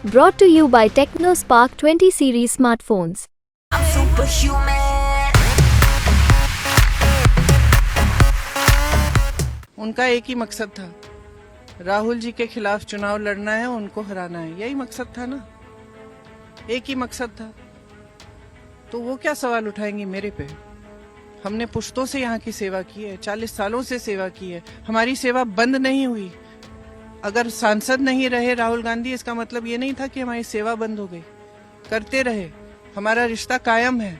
Brought to you by TechnoSpark 20 series smartphones. I'm superhuman. उनका एक ही मकसद था, राहुल जी के खिलाफ चुनाव लड़ना है, उनको हराना है। यही मकसद था ना, एक ही मकसद था। तो वो क्या सवाल उठाएंगी मेरे पे? हमने पुश्तों से यहाँ की सेवा की है, 40 सालों से सेवा की है, हमारी सेवा बंद नहीं हुई। अगर सांसद नहीं रहे राहुल गांधी, इसका मतलब ये नहीं था कि हमारी सेवा बंद हो गई। करते रहे, हमारा रिश्ता कायम है।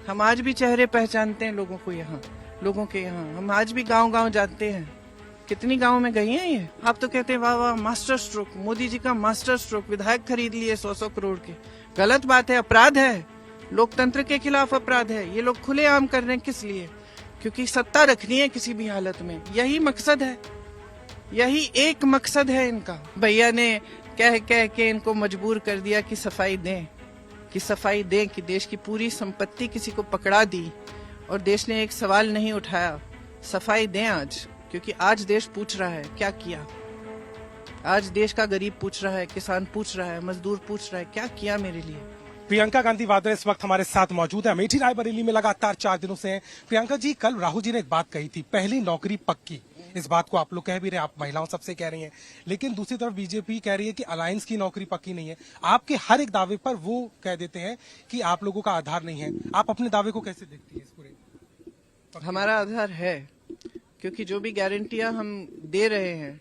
हम आज भी चेहरे पहचानते हैं लोगों को, यहाँ लोगों के यहाँ। हम आज भी गांव-गांव जाते हैं। कितनी गांव में गई हैं ये? आप तो कहते हैं वाह वाह मास्टर स्ट्रोक, मोदी जी का मास्टर स्ट्रोक, विधायक खरीद लिए 100-100 करोड़ के। गलत बात है, अपराध है, लोकतंत्र के खिलाफ अपराध है। ये लोग खुलेआम कर रहे हैं, किस लिए? क्योंकि सत्ता रखनी है किसी भी हालत में। यही मकसद है, यही एक मकसद है इनका। भैया ने कह कह के इनको मजबूर कर दिया कि सफाई दें, कि देश की पूरी संपत्ति किसी को पकड़ा दी और देश ने एक सवाल नहीं उठाया। सफाई दें आज, क्योंकि आज देश पूछ रहा है क्या किया। आज देश का गरीब पूछ रहा है, किसान पूछ रहा है, मजदूर पूछ रहा है क्या किया मेरे लिए। प्रियंका गांधी वाड्रा इस वक्त हमारे साथ मौजूद है। अमेठी रायबरेली में लगातार 4 दिनों से हैं। प्रियंका जी, कल राहुल जी ने एक बात कही थी, पहली नौकरी पक्की। इस बात को आप लोग कह भी रहे हैं, आप महिलाओं सबसे कह रही हैं, लेकिन दूसरी तरफ बीजेपी कह रही है कि अलायंस की नौकरी पक्की नहीं है। आपके हर एक दावे पर वो कह देते हैं कि आप लोगों का आधार नहीं है। आप अपने दावे को कैसे देखती है इस पूरे? हमारा आधार है, क्योंकि जो भी गारंटियां हम दे रहे हैं,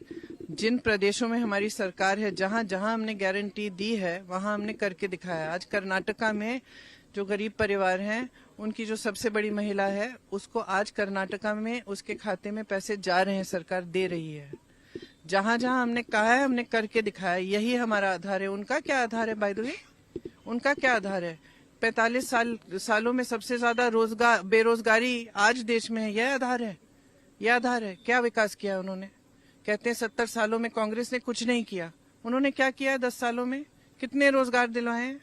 जिन प्रदेशों में हमारी सरकार है, जहां जहां हमने गारंटी दी है वहां हमने करके दिखाया। आज कर्नाटका में जो गरीब परिवार हैं, उनकी जो सबसे बड़ी महिला है, उसको आज कर्नाटका में उसके खाते में पैसे जा रहे हैं, सरकार दे रही है। जहां जहां हमने कहा है हमने करके दिखाया। यही हमारा आधार है। उनका क्या आधार है? बाय द वे, उनका क्या आधार है? 45 सालों में सबसे ज्यादा बेरोजगारी आज देश में है। यह आधार है, यह आधार है। क्या विकास किया उन्होंने? कहते हैं 70 सालों में कांग्रेस ने कुछ नहीं किया। उन्होंने क्या किया है 10 सालों में? कितने रोजगार दिलवाए हैं?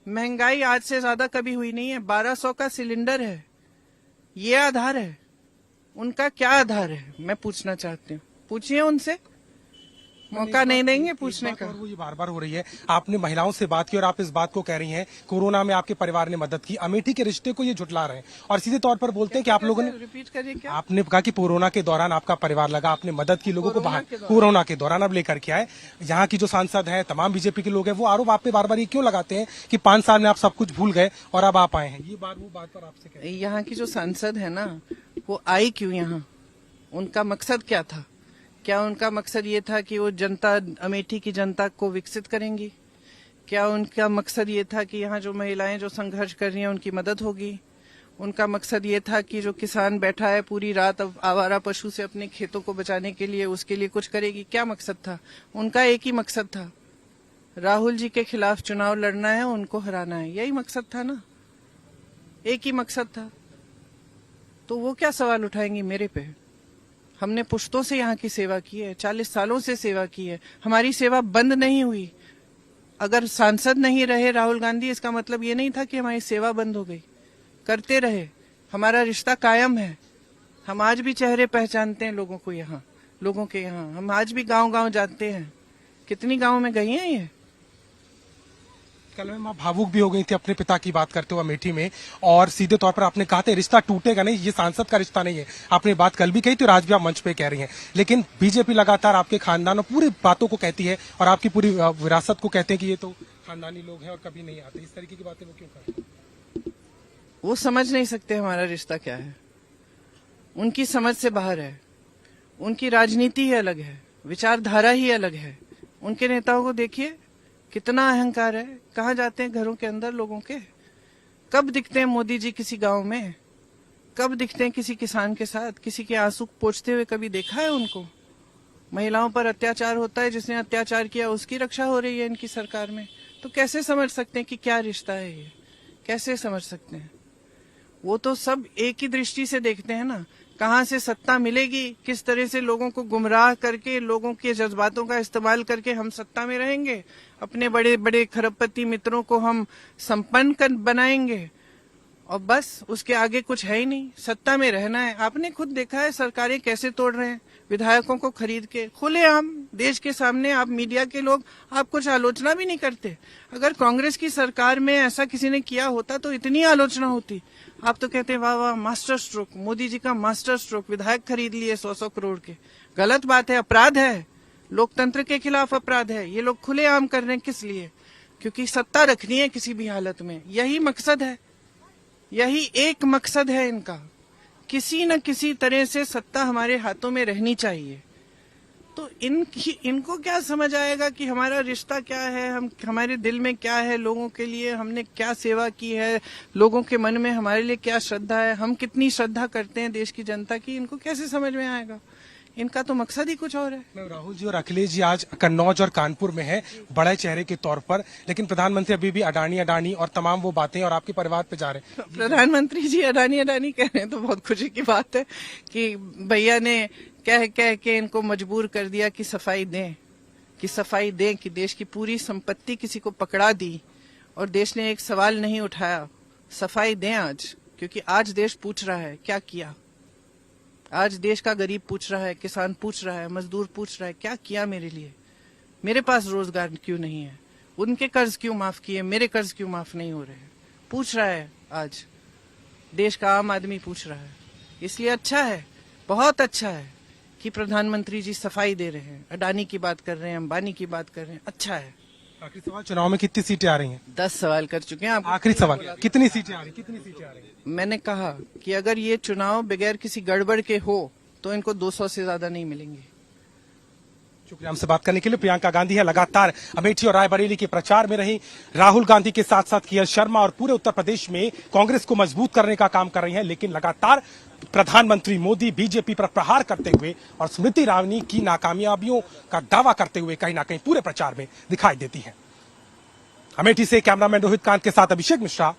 महंगाई आज से ज्यादा कभी हुई नहीं है, 1200 का सिलेंडर है। ये आधार है। उनका क्या आधार है, मैं पूछना चाहती हूँ। पूछिए उनसे, मौका नहीं देंगे पूछने का। वो ये बार बार हो रही है। आपने महिलाओं से बात की और आप इस बात को कह रही हैं कोरोना में आपके परिवार ने मदद की। अमेठी के रिश्ते को ये झुटला रहे हैं और सीधे तौर पर बोलते हैं कि आप लोगों ने, रिपीट करिए क्या? आपने कहा कि कोरोना के दौरान आपका परिवार लगा, आपने मदद की लोगों को बाहर। कोरोना के दौरान अब लेकर के आए। यहाँ की जो सांसद है, तमाम बीजेपी के लोग हैं, वो आरोप आप पे बार बार ये क्यों लगाते हैं कि 5 साल में आप सब कुछ भूल गए और अब आप आए हैं? ये बात वो बात पर आपसे कह। यहाँ की जो सांसद है ना, वो आई क्यों यहाँ? उनका मकसद क्या था? क्या उनका मकसद ये था कि वो जनता, अमेठी की जनता को विकसित करेंगी? क्या उनका मकसद ये था कि यहाँ जो महिलाएं जो संघर्ष कर रही हैं उनकी मदद होगी? उनका मकसद ये था कि जो किसान बैठा है पूरी रात अब आवारा पशु से अपने खेतों को बचाने के लिए, उसके लिए कुछ करेगी? क्या मकसद था? उनका एक ही मकसद था, राहुल जी के खिलाफ चुनाव लड़ना है, उनको हराना है। यही मकसद था ना, एक ही मकसद था। तो वो क्या सवाल उठाएंगी मेरे पे? हमने पुश्तों से यहाँ की सेवा की है, 40 सालों से सेवा की है, हमारी सेवा बंद नहीं हुई। अगर सांसद नहीं रहे राहुल गांधी, इसका मतलब ये नहीं था कि हमारी सेवा बंद हो गई। करते रहे, हमारा रिश्ता कायम है। हम आज भी चेहरे पहचानते हैं लोगों को, यहाँ लोगों के यहाँ। हम आज भी गांव-गांव जाते हैं। कितनी गांव में गई हैं ये? कल में माँ भावुक भी हो गई थी अपने पिता की बात करते हुए अमेठी में, और सीधे तौर पर आपने कहा था रिश्ता टूटेगा नहीं, ये सांसद का रिश्ता नहीं है। आपने बात कल भी कही थी और आज भी आप मंच पे कह रही हैं। लेकिन बीजेपी लगातार आपके खानदान और पूरी बातों को कहती है और आपकी पूरी विरासत को कहते हैं कि ये तो खानदानी लोग हैं और कभी नहीं आते। इस तरीके की बातें वो क्यों करते हैं? वो समझ नहीं सकते हमारा रिश्ता क्या है। उनकी समझ से बाहर है। उनकी राजनीति ही अलग है, विचारधारा ही अलग है। उनके नेताओं को देखिए, कितना अहंकार है। कहाँ जाते हैं घरों के अंदर लोगों के? कब दिखते हैं मोदी जी किसी गांव में? कब दिखते हैं किसी किसान के साथ? किसी के आंसू पोंछते हुए कभी देखा है उनको? महिलाओं पर अत्याचार होता है, जिसने अत्याचार किया उसकी रक्षा हो रही है इनकी सरकार में। तो कैसे समझ सकते हैं कि क्या रिश्ता है ये? कैसे समझ सकते हैं? वो तो सब एक ही दृष्टि से देखते हैं ना, कहाँ से सत्ता मिलेगी, किस तरह से लोगों को गुमराह करके, लोगों के जज्बातों का इस्तेमाल करके हम सत्ता में रहेंगे, अपने बड़े बड़े खरबपति मित्रों को हम संपन्न बनाएंगे, और बस उसके आगे कुछ है ही नहीं। सत्ता में रहना है। आपने खुद देखा है सरकारें कैसे तोड़ रहे हैं, विधायकों को खरीद के खुलेआम देश के सामने आप मीडिया के लोग आप कुछ आलोचना भी नहीं करते। अगर कांग्रेस की सरकार में ऐसा किसी ने किया होता तो इतनी आलोचना होती। आप तो कहते हैं वाह वाह मास्टर स्ट्रोक, मोदी जी का मास्टर स्ट्रोक, विधायक खरीद लिए 100-100 करोड़ के। गलत बात है, अपराध है, लोकतंत्र के खिलाफ अपराध है। ये लोग खुलेआम कर रहे हैं, किस लिए? क्योंकि सत्ता रखनी है किसी भी हालत में, यही मकसद है, यही एक मकसद है इनका। किसी न किसी तरह से सत्ता हमारे हाथों में रहनी चाहिए। तो इनको क्या समझ आएगा कि हमारा रिश्ता क्या है, हमारे दिल में क्या है, लोगों के लिए हमने क्या सेवा की है, लोगों के मन में हमारे लिए क्या श्रद्धा है, हम कितनी श्रद्धा करते हैं देश की जनता की, इनको कैसे समझ में आएगा? इनका तो मकसद ही कुछ और है। राहुल जी और अखिलेश जी आज कन्नौज और कानपुर में है बड़े चेहरे के तौर पर, लेकिन प्रधानमंत्री अभी भी अडानी और तमाम वो बातें और आपके परिवार पे जा रहे हैं। प्रधानमंत्री जी अडानी कह रहे हैं तो बहुत खुशी की बात है कि भैया ने कह के इनको मजबूर कर दिया कि सफाई दें कि देश की पूरी संपत्ति किसी को पकड़ा दी और देश ने एक सवाल नहीं उठाया। सफाई दें आज, क्योंकि आज देश पूछ रहा है क्या किया। आज देश का गरीब पूछ रहा है, किसान पूछ रहा है, मजदूर पूछ रहा है क्या किया मेरे लिए, मेरे पास रोजगार क्यों नहीं है, उनके कर्ज क्यों माफ किए, मेरे कर्ज क्यों माफ नहीं हो रहे, पूछ रहा है। आज देश का आम आदमी पूछ रहा है। इसलिए अच्छा है, बहुत अच्छा है कि प्रधानमंत्री जी सफाई दे रहे हैं, अडानी की बात कर रहे हैं, अंबानी की बात कर रहे हैं, अच्छा है। आखिरी सवाल, चुनाव में कितनी सीटें आ रही हैं? 10 सवाल कर चुके हैं आप। आखिरी सवाल, कितनी सीटें आ रही हैं? मैंने कहा कि अगर ये चुनाव बगैर किसी गड़बड़ के हो तो इनको 200 से ज्यादा नहीं मिलेंगे। शुक्रिया हमसे बात करने के लिए। प्रियंका गांधी है लगातार अमेठी और रायबरेली के प्रचार में रही। राहुल गांधी के साथ साथ कियर शर्मा और पूरे उत्तर प्रदेश में कांग्रेस को मजबूत करने का काम कर रही हैं, लेकिन लगातार प्रधानमंत्री मोदी बीजेपी पर प्रहार करते हुए और स्मृति ईरानी की नाकामयाबियों का दावा करते हुए कहीं ना कहीं पूरे प्रचार में दिखाई देती हैं। अमेठी से कैमरामैन रोहित कांत के साथ अभिषेक मिश्रा,